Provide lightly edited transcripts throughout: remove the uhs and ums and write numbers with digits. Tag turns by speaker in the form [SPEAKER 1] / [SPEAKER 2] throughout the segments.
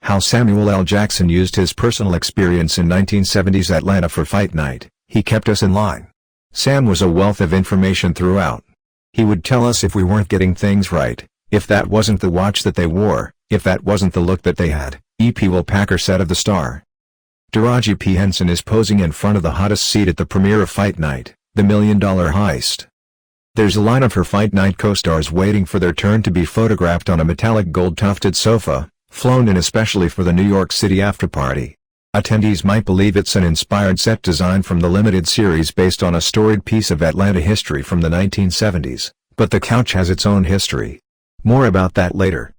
[SPEAKER 1] How Samuel L. Jackson used his personal experience in 1970s Atlanta for fight night. He kept us in line. Sam was a wealth of information throughout. He would tell us if we weren't getting things right, if that wasn't the watch that they wore, if that wasn't the look that they had, E.P. Will Packer said of the star. Taraji P. Henson is posing in front of the hottest seat at the premiere of Fight Night, the Million Dollar Heist. There's a line of her Fight Night co-stars waiting for their turn to be photographed on a metallic gold tufted sofa, flown in especially for the New York City afterparty. Attendees might believe it's an inspired set design from the limited series based on a storied piece of Atlanta history from the 1970s, but the couch has its own history. More about that later.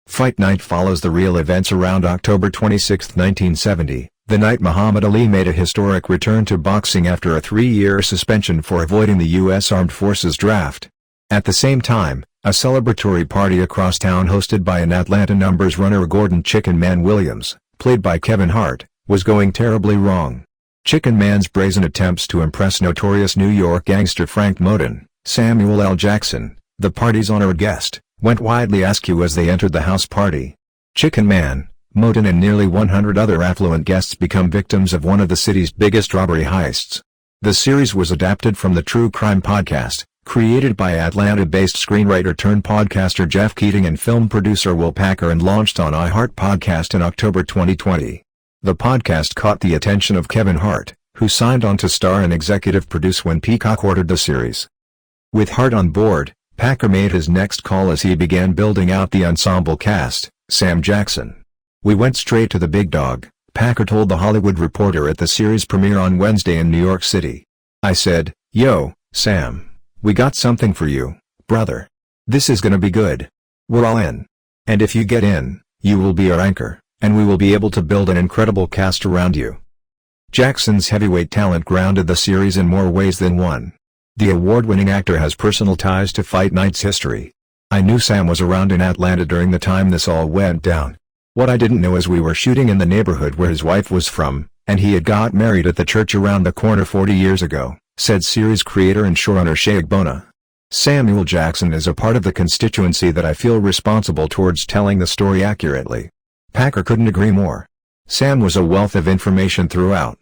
[SPEAKER 1] Fight Night follows the real events around October 26, 1970, the night Muhammad Ali made a historic return to boxing after a 3-year suspension for avoiding the U.S. Armed Forces draft. At the same time, a celebratory party across town hosted by an Atlanta numbers runner Gordon Chicken Man Williams, played by Kevin Hart, was going terribly wrong. Chicken Man's brazen attempts to impress notorious New York gangster Frank Moten, Samuel L. Jackson, the party's honored guest, went widely askew as they entered the house party. Chicken Man, Moten and nearly 100 other affluent guests become victims of one of the city's biggest robbery heists. The series was adapted from the true crime podcast, created by Atlanta-based screenwriter-turned-podcaster Jeff Keating and film producer Will Packer and launched on iHeart Podcast in October 2020. The podcast caught the attention of Kevin Hart, who signed on to star and executive produce when Peacock ordered the series. With Hart on board, Packer made his next call as he began building out the ensemble cast, Sam Jackson. "We went straight to the big dog," Packer told The Hollywood Reporter at the series premiere on Wednesday in New York City. "I said, 'Yo, Sam. We got something for you, brother. This is gonna be good. We're all in. And if you get in, you will be our anchor, and we will be able to build an incredible cast around you.'" Jackson's heavyweight talent grounded the series in more ways than one. The award-winning actor has personal ties to Fight Night's history. "I knew Sam was around in Atlanta during the time this all went down. What I didn't know is we were shooting in the neighborhood where his wife was from, and he had got married at the church around the corner 40 years ago," said series creator and showrunner Sheikh Bona. "Samuel Jackson is a part of the constituency that I feel responsible towards telling the story accurately." Packer couldn't agree more. Sam was a wealth of information throughout.